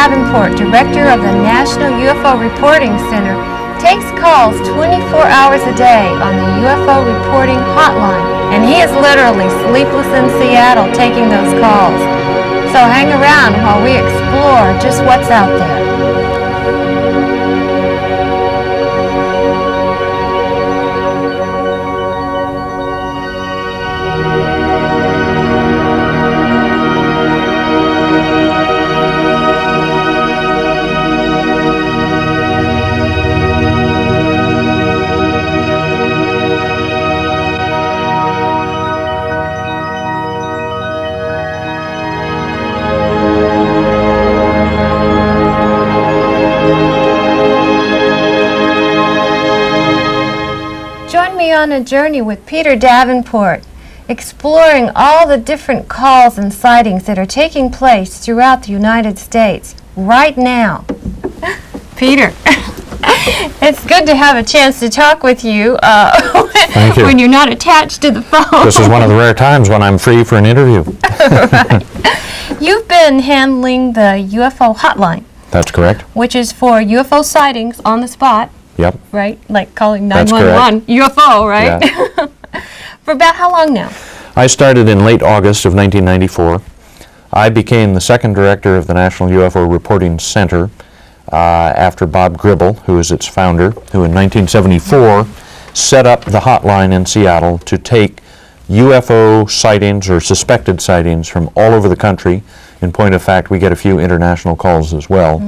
Davenport, director of the National UFO Reporting Center, takes calls 24 hours a day on the UFO reporting hotline, and he is literally sleepless in Seattle taking those calls. So hang around while we explore just what's out there. On a journey with Peter Davenport, exploring all the different calls and sightings that are taking place throughout the United States right now. Peter, it's good to have a chance to talk with you, Thank you. When you're not attached to the phone. This is one of the rare times when I'm free for an interview. Right. You've been handling the UFO hotline. That's correct. Which is for UFO sightings on the spot. Yep. Right? Like calling That's 911 UFO, right? Yeah. For about how long now? I started in late August of 1994. I became the second director of the National UFO Reporting Center after Bob Gribble, who is its founder, who in 1974 set up the hotline in Seattle to take UFO sightings or suspected sightings from all over the country. In point of fact, we get a few international calls as well,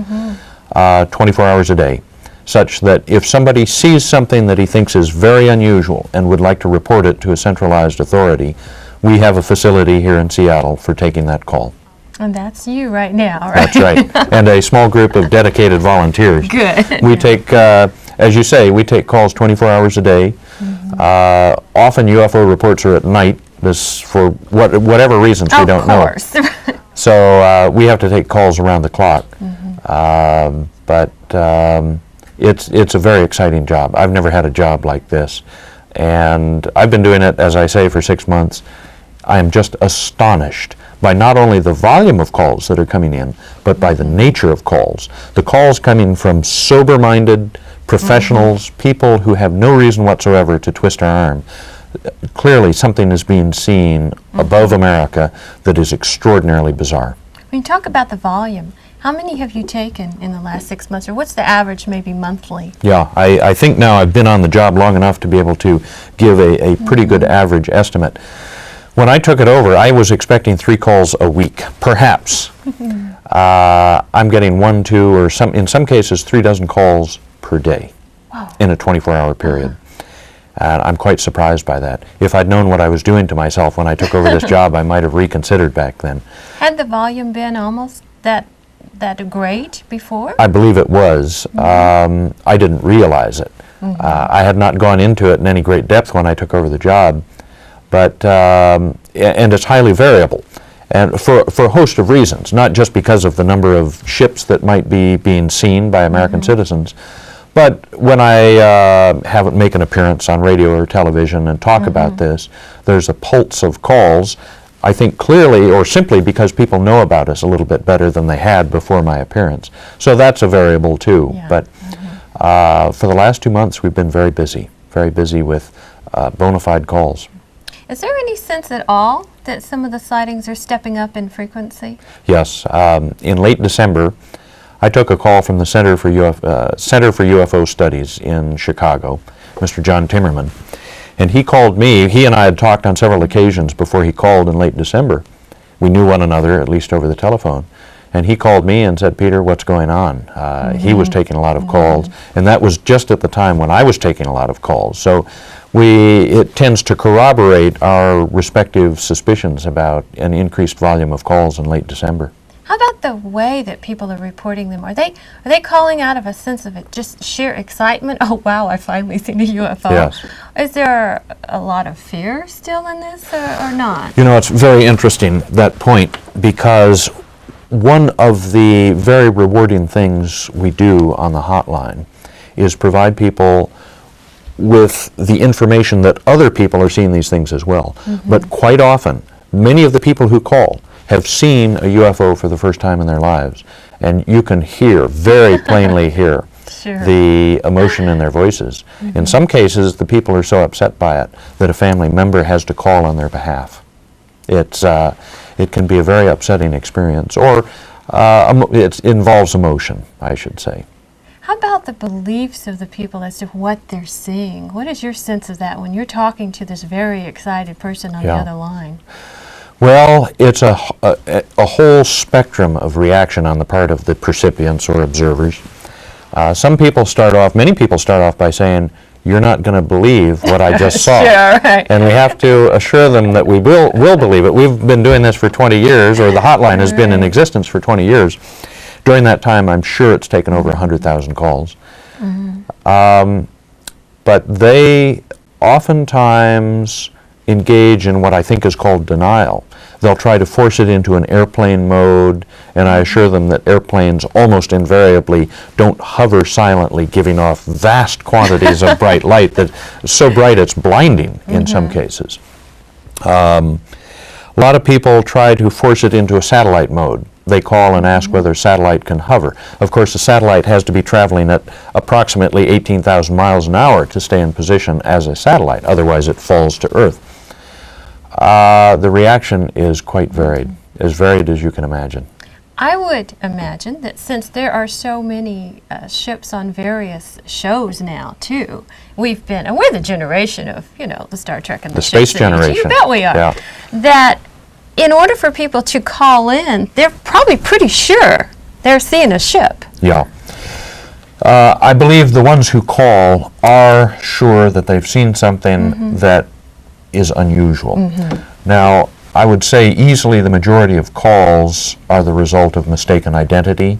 24 hours a day, such that if somebody sees something that he thinks is very unusual and would like to report it to a centralized authority, we have a facility here in Seattle for taking that call. And that's you right now, right? That's right. And a small group of dedicated volunteers. Good. We take, as you say, we take calls 24 hours a day. Often UFO reports are at night, this for whatever reasons we don't know. Of course. So we have to take calls around the clock. It's a very exciting job. I've never had a job like this. And I've been doing it, as I say, for 6 months. I am just astonished by not only the volume of calls that are coming in, but by the nature of calls. The calls coming from sober-minded professionals, people who have no reason whatsoever to twist our arm. Clearly, something is being seen above America that is extraordinarily bizarre. When you talk about the volume, how many have you taken in the last 6 months, or what's the average, maybe monthly? Yeah, I think now I've been on the job long enough to be able to give a pretty good average estimate. When I took it over, I was expecting 3 calls a week, perhaps. I'm getting 1, 2, or in some cases 3 dozen calls per day in a 24-hour period. And I'm quite surprised by that. If I'd known what I was doing to myself when I took over this job, I might have reconsidered back then. Had the volume been almost that great before? I believe it was. I didn't realize it. I had not gone into it in any great depth when I took over the job, but and it's highly variable, and for a host of reasons, not just because of the number of ships that might be being seen by American citizens, but when I make an appearance on radio or television and talk about this, there's a pulse of calls. I think clearly or simply because people know about us a little bit better than they had before my appearance. So that's a variable too. Yeah. But for the last 2 months we've been very busy with bona fide calls. Is there any sense at all that some of the sightings are stepping up in frequency? Yes. In late December, I took a call from the Center for UFO Studies in Chicago, Mr. John Timmerman. And he called me. He and I had talked on several occasions before he called in late December. We knew one another, at least over the telephone. And he called me and said, "Peter, what's going on?" He was taking a lot of calls, and that was just at the time when I was taking a lot of calls. So it tends to corroborate our respective suspicions about an increased volume of calls in late December. How about the way that people are reporting them? Are they calling out of a sense of just sheer excitement? Oh wow, I finally seen a UFO. Yes. Is there a lot of fear still in this or not? You know, it's very interesting, that point, because one of the very rewarding things we do on the hotline is provide people with the information that other people are seeing these things as well. But quite often, many of the people who call have seen a UFO for the first time in their lives, and you can hear, very plainly hear, Sure. the emotion in their voices. In some cases, the people are so upset by it that a family member has to call on their behalf. It can be a very upsetting experience, or it involves emotion, I should say. How about the beliefs of the people as to what they're seeing? What is your sense of that when you're talking to this very excited person on the other line? Well, it's a whole spectrum of reaction on the part of the percipients or observers. Some people start off, many people start off by saying, "You're not going to believe what I just saw." Sure, right. And we have to assure them that we will believe it. We've been doing this for 20 years, or the hotline has been in existence for 20 years. During that time, I'm sure it's taken over 100,000 calls. But they oftentimes engage in what I think is called denial. They'll try to force it into an airplane mode, and I assure them that airplanes almost invariably don't hover silently, giving off vast quantities of bright light that is so bright it's blinding in some cases. A lot of people try to force it into a satellite mode. They call and ask whether a satellite can hover. Of course, the satellite has to be traveling at approximately 18,000 miles an hour to stay in position as a satellite, otherwise it falls to Earth. The reaction is quite varied, as varied as you can imagine. I would imagine that since there are so many ships on various shows now, too, we're the generation of, the Star Trek and The ships space generation. You bet we are. Yeah. That in order for people to call in, they're probably pretty sure they're seeing a ship. Yeah. I believe the ones who call are sure that they've seen something that is unusual. Now, I would say easily the majority of calls are the result of mistaken identity.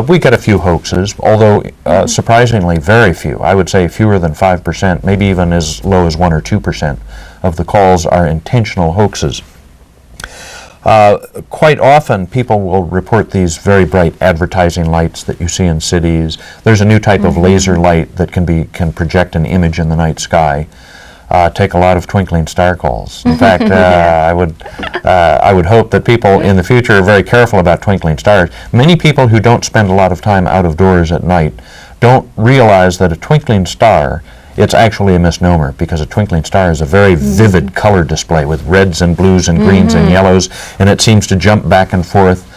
We get a few hoaxes, although surprisingly very few. I would say fewer than 5%, maybe even as low as 1 or 2% of the calls are intentional hoaxes. Quite often people will report these very bright advertising lights that you see in cities. There's a new type of laser light that can project an image in the night sky. Take a lot of twinkling star calls. In fact, I would hope that people in the future are very careful about twinkling stars. Many people who don't spend a lot of time out of doors at night don't realize that a twinkling star, it's actually a misnomer, because a twinkling star is a very vivid color display with reds and blues and greens and yellows, and it seems to jump back and forth.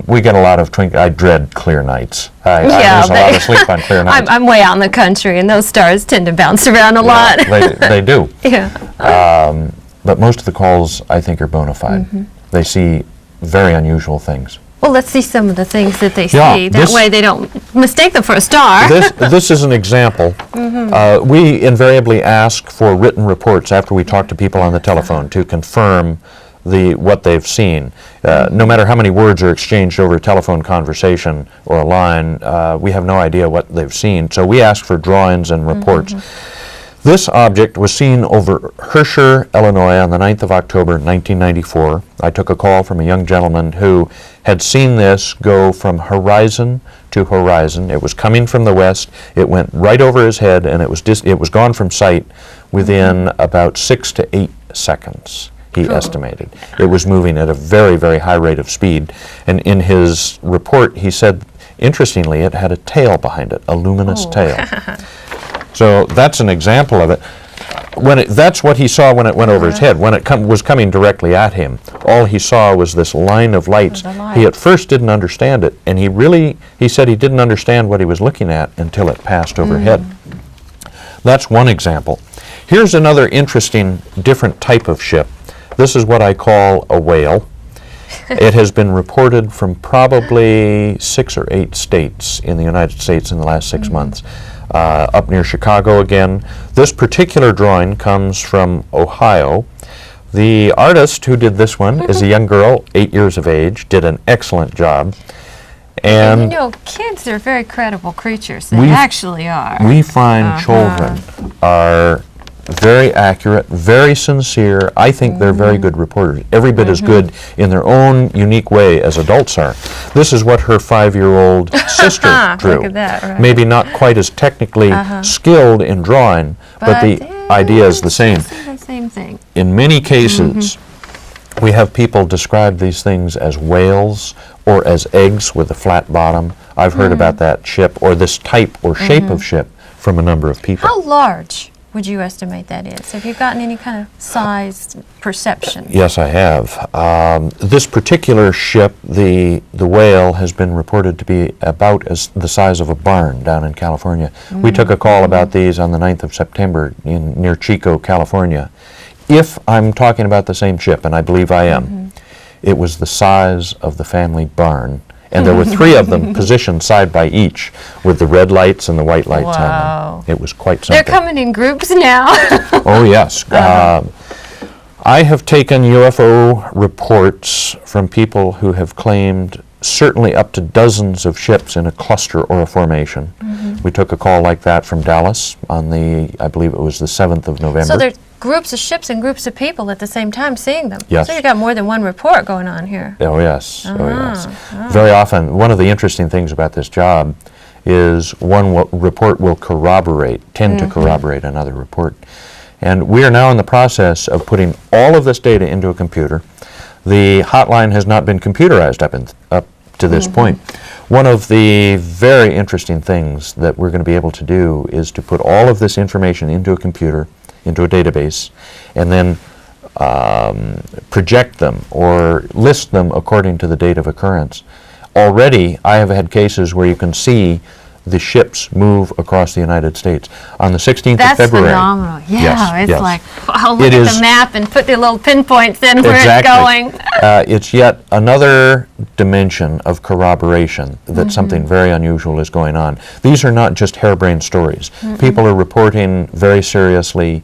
We get a lot of I dread clear nights. I lose a lot of sleep on clear nights. I'm way out in the country, and those stars tend to bounce around a lot. They do. Yeah. But most of the calls, I think, are bona fide. They see very unusual things. Well, let's see some of the things that they Yeah, see. That way they don't mistake them for a star. This is an example. We invariably ask for written reports after we talk to people on the telephone to confirm what they've seen. No matter how many words are exchanged over a telephone conversation or a line, we have no idea what they've seen. So we ask for drawings and reports. This object was seen over Herscher, Illinois on the 9th of October, 1994. I took a call from a young gentleman who had seen this go from horizon to horizon. It was coming from the west. It went right over his head, and it was gone from sight within about 6 to 8 seconds. He estimated. It was moving at a very, very high rate of speed. And in his report, he said, interestingly, it had a tail behind it, a luminous tail. So that's an example of it. That's what he saw when it went over his head. When it was coming directly at him, all he saw was this line of lights. He at first didn't understand it, and he said he didn't understand what he was looking at until it passed overhead. That's one example. Here's another interesting, different type of ship. This is what I call a whale. It has been reported from probably 6 or 8 states in the United States in the last 6 months. Up near Chicago again. This particular drawing comes from Ohio. The artist who did this one is a young girl, 8 years of age, did an excellent job. And kids are very credible creatures. They actually are. We find children are very accurate, very sincere. I think they're very good reporters, every bit as good in their own unique way as adults are. This is what her 5-year-old sister drew. Look at that, right. Maybe not quite as technically skilled in drawing, but the idea is the same. It's the same thing. In many cases, We have people describe these things as whales or as eggs with a flat bottom. I've heard about that ship or this type or shape of ship from a number of people. How large would you estimate that is? Have you gotten any kind of size perception? Yes, I have. This particular ship, the whale, has been reported to be about as the size of a barn down in California. We took a call about these on the 9th of September near Chico, California. If I'm talking about the same ship, and I believe I am, it was the size of the family barn. And there were 3 of them positioned side by each with the red lights and the white lights on them. It was quite something. They're coming in groups now. Oh, yes. I have taken UFO reports from people who have claimed certainly up to dozens of ships in a cluster or a formation. We took a call like that from Dallas on the, I believe it was the 7th of November. So there are groups of ships and groups of people at the same time seeing them. Yes. So you've got more than one report going on here. Oh, yes. Oh, yes. Very often, one of the interesting things about this job is one report will tend to corroborate another report. And we are now in the process of putting all of this data into a computer. The hotline has not been computerized up to this point. One of the very interesting things that we're going to be able to do is to put all of this information into a computer, into a database, and then project them or list them according to the date of occurrence. Already, I have had cases where you can see the ships move across the United States. On the 16th of February. That's phenomenal. Yeah, it's like, I'll look It at is the map and put the little pinpoints in where it's going. It's yet another dimension of corroboration that something very unusual is going on. These are not just harebrained stories. People are reporting very seriously.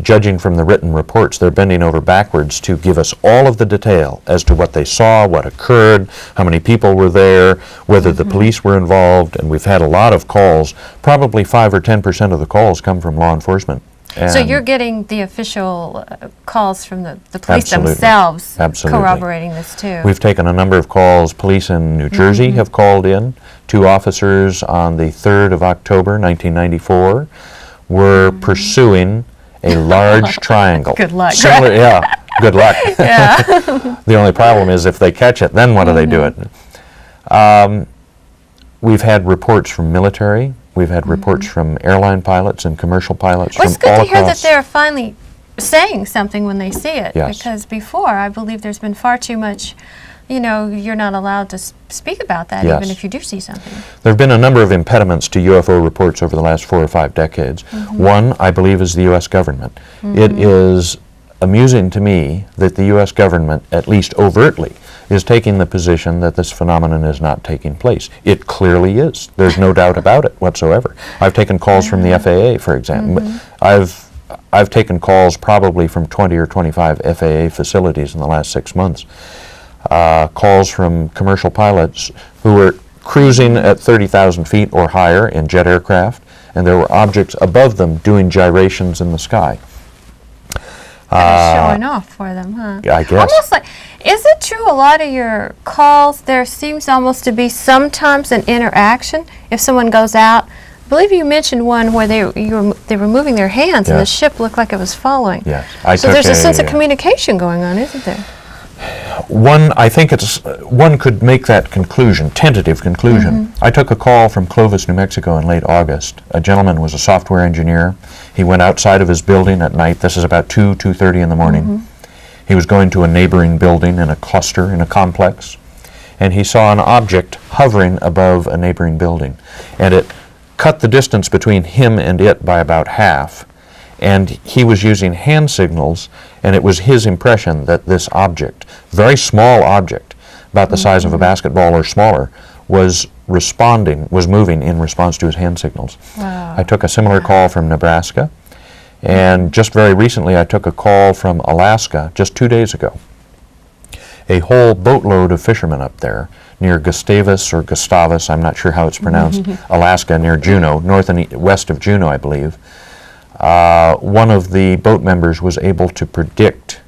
Judging from the written reports, they're bending over backwards to give us all of the detail as to what they saw, what occurred, how many people were there, whether the police were involved, and we've had a lot of calls. Probably 5 or 10% of the calls come from law enforcement. So you're getting the official calls from the police Absolutely. themselves Absolutely. corroborating this too. We've taken a number of calls. Police in New Jersey have called in. 2 officers on the 3rd of October, 1994, were pursuing a large triangle. Good luck. Similar, yeah, good luck. Yeah. The only problem is if they catch it, then what do they do it? We've had reports from military. We've had reports from airline pilots and commercial pilots Well, it's from all good to hear that across. they're finally saying something when they see it. Yes. Because before, I believe there's been far too much, you know, you're not allowed to speak about that Yes. even if you do see something. There have been a number of impediments to UFO reports over the last 4 or 5 decades. One, I believe, is the U.S. government. It is amusing to me that the U.S. government, at least overtly, is taking the position that this phenomenon is not taking place. It clearly is. There's no doubt about it whatsoever. I've taken calls from the FAA, for example. I've taken calls probably from 20 or 25 FAA facilities in the last 6 months. Calls from commercial pilots who were cruising at 30,000 feet or higher in jet aircraft, and there were objects above them doing gyrations in the sky. Showing off for them, huh? I guess. Almost like, is it true a lot of your calls, there seems almost to be sometimes an interaction if someone goes out? I believe you mentioned one where they were moving their hands and the Yes. ship looked like it was following. Yes. So there's a sense of communication going on, isn't there? I think one could make that conclusion, tentative conclusion. I took a call from Clovis, New Mexico in late August. A gentleman was a software engineer. He went outside of his building at night. This is about 2:30 in the morning. He was going to a neighboring building in a cluster, in a complex, and he saw an object hovering above a neighboring building. And it cut the distance between him and it by about half. And he was using hand signals, and it was his impression that this object, very small object, about the size of a basketball or smaller, was moving in response to his hand signals. Wow. I took a similar call from Nebraska, and just very recently I took a call from Alaska just 2 days ago. A whole boatload of fishermen up there near Gustavus, I'm not sure how it's pronounced, Alaska, near Juneau, north and west of Juneau, I believe. One of the boat members was able to predict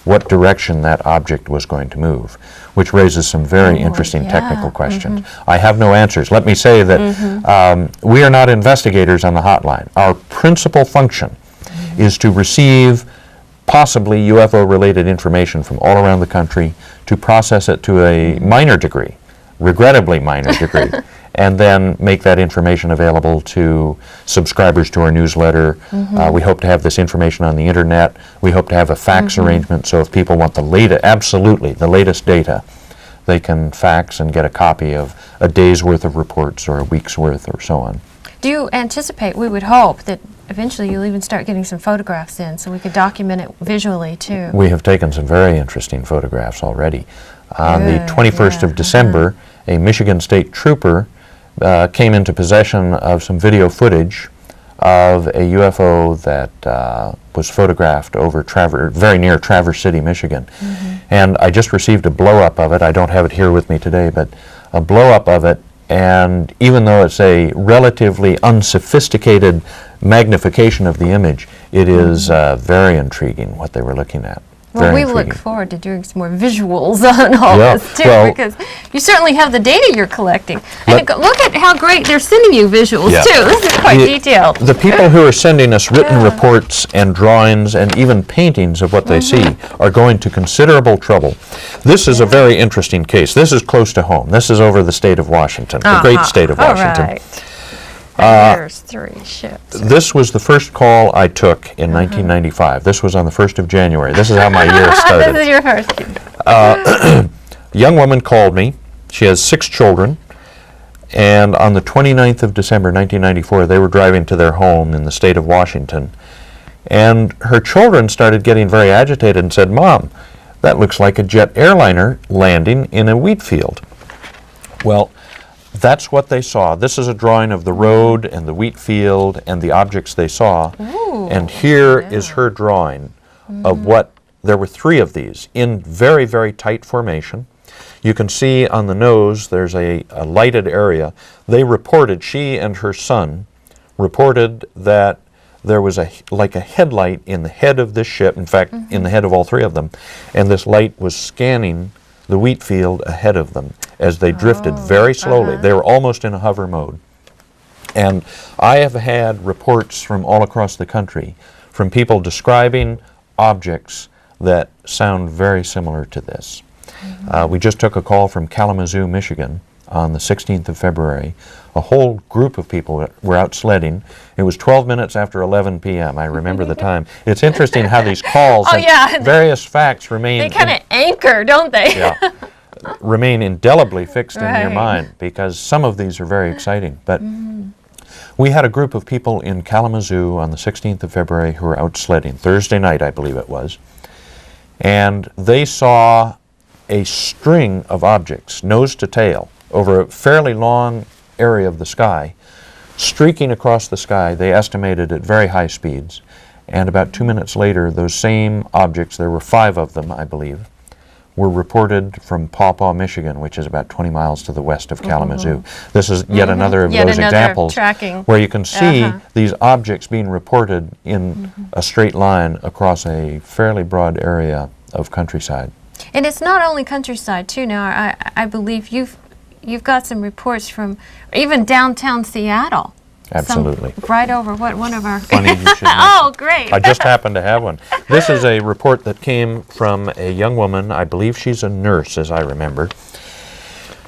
what direction that object was going to move, which raises some very interesting technical questions. I have no answers. Let me say that we are not investigators on the hotline. Our principal function is to receive possibly UFO-related information from all around the country, to process it to a minor degree, regrettably minor degree, and then make that information available to subscribers to our newsletter. We hope to have this information on the internet. We hope to have a fax arrangement, so if people want the absolutely the latest data, they can fax and get a copy of a day's worth of reports or a week's worth or so on. Do you anticipate, we would hope, that eventually you'll even start getting some photographs in so we could document it visually too? We have taken some very interesting photographs already. On the 21st of December, a Michigan State trooper came into possession of some video footage of a UFO that was photographed over very near Traverse City, Michigan. And I just received a blow-up of it. I don't have it here with me today, but a blow-up of it. And even though it's a relatively unsophisticated magnification of the image, it is very intriguing what they were looking at. Well, we look forward to doing some more visuals on all this too, because you certainly have the data you're collecting. And look at how great they're sending you visuals too. This is quite detailed. The people who are sending us written reports and drawings and even paintings of what they see are going to considerable trouble. This is a very interesting case. This is close to home. This is over the state of Washington, the great state of Washington. All right. There's 3 ships. This was the first call I took in 1995. This was on the 1st of January. This is how my year started. This is your first. A young woman called me. She has 6 children. And on the 29th of December, 1994, they were driving to their home in the state of Washington. And her children started getting very agitated and said, "Mom, that looks like a jet airliner landing in a wheat field." Well, that's what they saw. This is a drawing of the road and the wheat field and the objects they saw. And here is her drawing of what, there were 3 of these in very, very tight formation. You can see on the nose there's a lighted area. They reported, she and her son reported that there was like a headlight in the head of this ship, in fact, in the head of all 3 of them, and this light was scanning the wheat field ahead of them as they drifted very slowly. They were almost in a hover mode. And I have had reports from all across the country from people describing objects that sound very similar to this. We just took a call from Kalamazoo, Michigan on the 16th of February. A whole group of people were out sledding. It was 12 minutes after 11 p.m. I remember the time. It's interesting how these calls and various facts remain... They kind of anchor, don't they? Remain indelibly fixed in your mind, because some of these are very exciting. But we had a group of people in Kalamazoo on the 16th of February who were out sledding, Thursday night I believe it was, and they saw a string of objects, nose to tail, over a fairly long area of the sky, streaking across the sky, they estimated at very high speeds. And about 2 minutes later, those same objects, there were 5 of them, I believe, were reported from Paw Paw, Michigan, which is about 20 miles to the west of Kalamazoo. This is yet another of those examples where you can see these objects being reported in a straight line across a fairly broad area of countryside. And it's not only countryside too now. I believe you've got some reports from even downtown Seattle. Absolutely. Right over one of our... Funny you should mention. Oh, great. I just happened to have one. This is a report that came from a young woman. I believe she's a nurse, as I remember.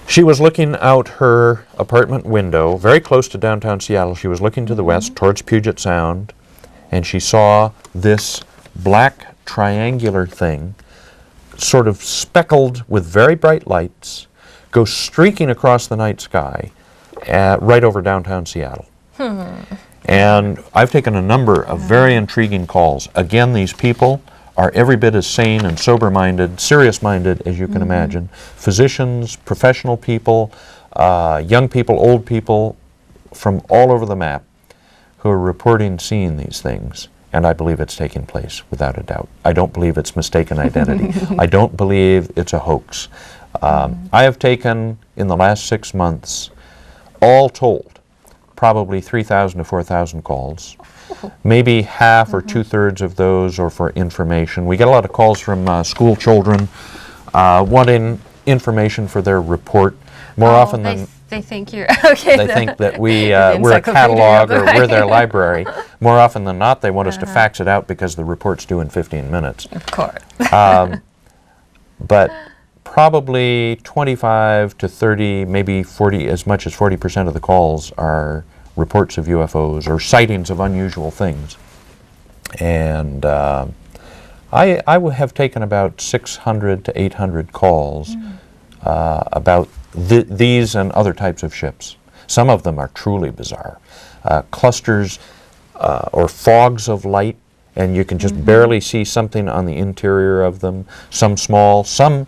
She was looking out her apartment window, very close to downtown Seattle. She was looking to the west, towards Puget Sound, and she saw this black triangular thing, sort of speckled with very bright lights, go streaking across the night sky right over downtown Seattle. And I've taken a number of very intriguing calls. Again, these people are every bit as sane and sober-minded, serious-minded as you can imagine. Physicians, professional people, young people, old people from all over the map who are reporting seeing these things. And I believe it's taking place, without a doubt. I don't believe it's mistaken identity. I don't believe it's a hoax. I have taken, in the last 6 months, all told, probably 3,000 to 4,000 calls. Maybe half or 2/3 of those are for information. We get a lot of calls from school children wanting information for their report. More often than They think you're okay. They think that we're a catalog or we're their library. More often than not, they want us to fax it out because the report's due in 15 minutes. Of course. But probably 25 to 30, maybe 40, as much as 40% of the calls are reports of UFOs or sightings of unusual things. And I have taken about 600 to 800 calls about these and other types of ships. Some of them are truly bizarre. Clusters or fogs of light, and you can just barely see something on the interior of them. Some small, some...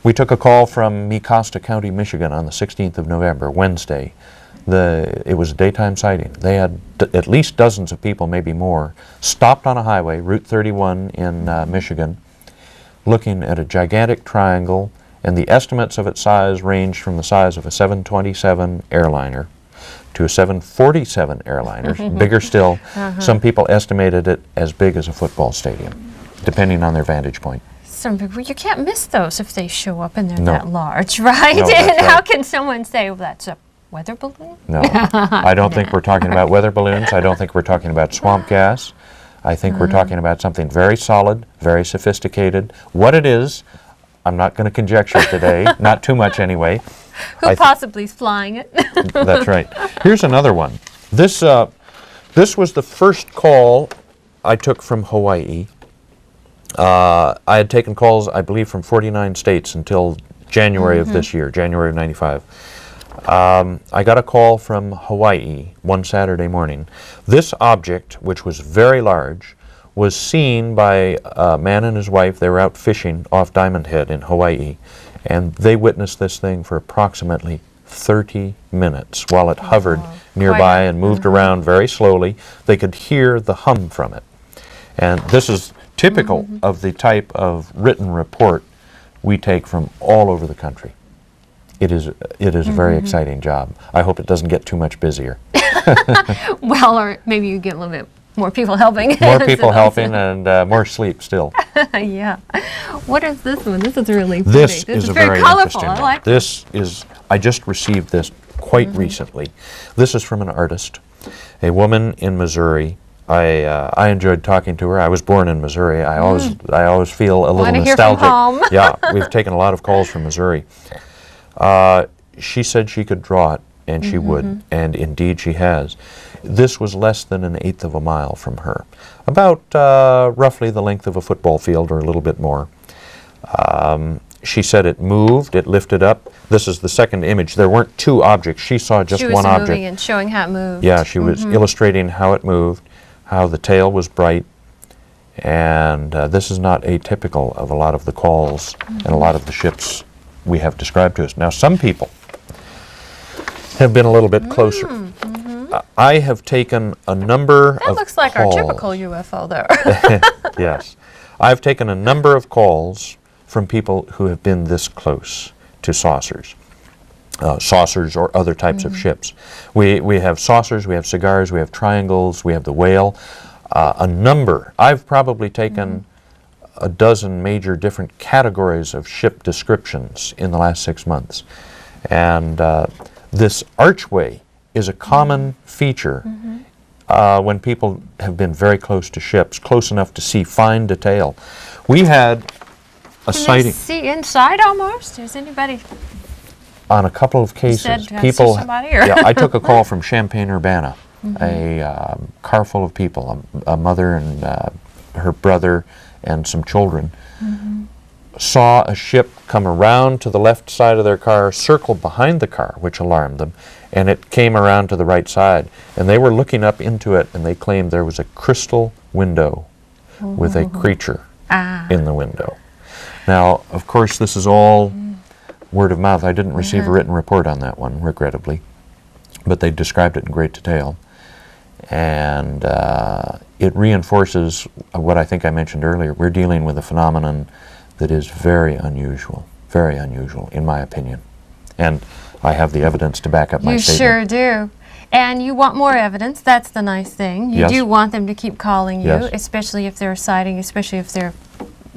We took a call from Mecosta County, Michigan on the 16th of November, Wednesday. It was a daytime sighting. They had at least dozens of people, maybe more, stopped on a highway, Route 31 in Michigan, looking at a gigantic triangle, and the estimates of its size ranged from the size of a 727 airliner to a 747 airliner, bigger still. Some people estimated it as big as a football stadium, depending on their vantage point. Some people, you can't miss those if they show up and they're No. that large, right? No, And that's how right. can someone say, well, that's a weather balloon? No, I don't think we're talking about weather balloons. I don't think we're talking about swamp gas. I think we're talking about something very solid, very sophisticated. What it is, I'm not going to conjecture today, not too much anyway. Who possibly is flying it? That's right. Here's another one. This was the first call I took from Hawaii. I had taken calls, I believe, from 49 states until January of this year, January of '95. I got a call from Hawaii one Saturday morning. This object, which was very large, was seen by a man and his wife. They were out fishing off Diamond Head in Hawaii, and they witnessed this thing for approximately 30 minutes while it hovered nearby and moved around very slowly. They could hear the hum from it. And this is typical of the type of written report we take from all over the country. It is a very exciting job. I hope it doesn't get too much busier. Well, or maybe you get a little bit more people helping. More people helping and more sleep still. Yeah. What is this one? This is really pretty. This is a very colorful. interesting I one. like This is, I just received this quite recently. This is from an artist, a woman in Missouri. I enjoyed talking to her. I was born in Missouri. I always feel a little Wanna hear nostalgic. from home. Yeah, we've taken a lot of calls from Missouri. She said she could draw it, and she would, and indeed she has. This was less than 1/8 of a mile from her, about roughly the length of a football field or a little bit more. She said it moved, it lifted up. This is the second image. There weren't two objects. She saw just one object. Moving and showing how it moved. Yeah, she was illustrating how it moved, how the tail was bright, and this is not atypical of a lot of the calls and a lot of the ships we have described to us. Now, some people have been a little bit closer. I have taken a number of That looks like calls. our typical UFO there. Yes. I've taken a number of calls from people who have been this close to saucers. Saucers or other types of ships. We have saucers, we have cigars, we have triangles, we have the whale. A number. I've probably taken a dozen major different categories of ship descriptions in the last 6 months. And this archway is a common feature when people have been very close to ships, close enough to see fine detail. We had a Can they sighting see inside almost? Is anybody on a couple of cases. said, "Can I see People, somebody," or- yeah, I took a call from Champaign-Urbana, a car full of people, a mother and her brother and some children, saw a ship come around to the left side of their car, circle behind the car, which alarmed them, and it came around to the right side. And they were looking up into it, and they claimed there was a crystal window with a creature in the window. Now, of course, this is all word of mouth. I didn't receive a written report on that one, regrettably, but they described it in great detail. And it reinforces what I think I mentioned earlier. We're dealing with a phenomenon that is very unusual in my opinion. And I have the evidence to back up my You statement. sure do. And you want more evidence. That's the nice thing. You Yes. do want them to keep calling you, Yes. especially if they're citing, especially if they're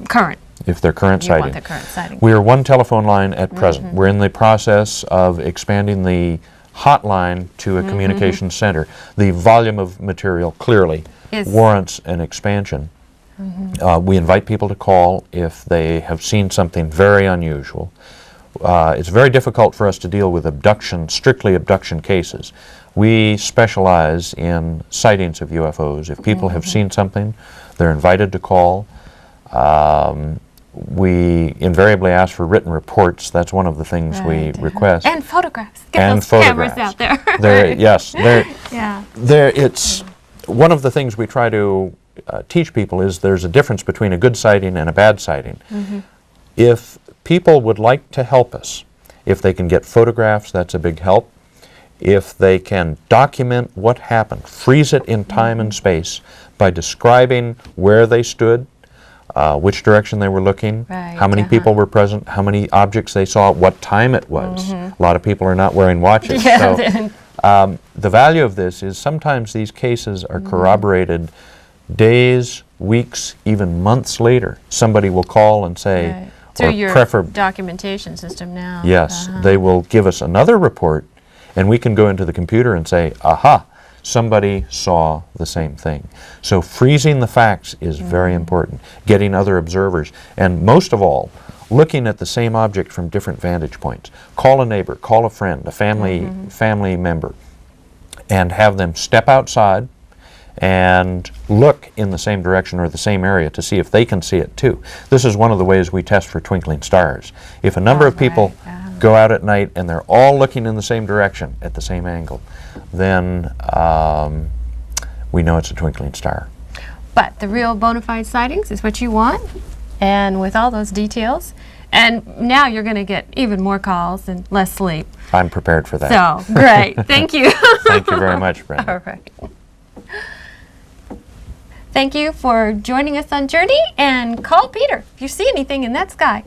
current. if they're current You sighting. want the current sighting. We are one telephone line at present. We're in the process of expanding the hotline to a communication center. The volume of material clearly warrants an expansion. We invite people to call if they have seen something very unusual. It's very difficult for us to deal with strictly abduction cases. We specialize in sightings of UFOs. If people have seen something, they're invited to call. We invariably ask for written reports. That's one of the things we request. And photographs. Get those cameras out there. Yes. Yeah. It's one of the things we try to teach people is there's a difference between a good sighting and a bad sighting. If people would like to help us, if they can get photographs, that's a big help. If they can document what happened, freeze it in time and space by describing where they stood, which direction they were looking, how many people were present, how many objects they saw, what time it was. A lot of people are not wearing watches. So, the value of this is sometimes these cases are corroborated days, weeks, even months later. Somebody will call and say, through your documentation system now. Yes, they will give us another report, and we can go into the computer and say, aha, somebody saw the same thing. So freezing the facts is very important, getting other observers, and most of all, looking at the same object from different vantage points. Call a neighbor, call a friend, a family member, and have them step outside and look in the same direction or the same area to see if they can see it too. This is one of the ways we test for twinkling stars. If a number of people go out at night and they're all looking in the same direction at the same angle, then we know it's a twinkling star. But the real bona fide sightings is what you want, and with all those details. And now you're going to get even more calls and less sleep. I'm prepared for that. So, great. Thank you. Thank you very much, Brenda. All right. Thank you for joining us on Journey, and call Peter if you see anything in that sky.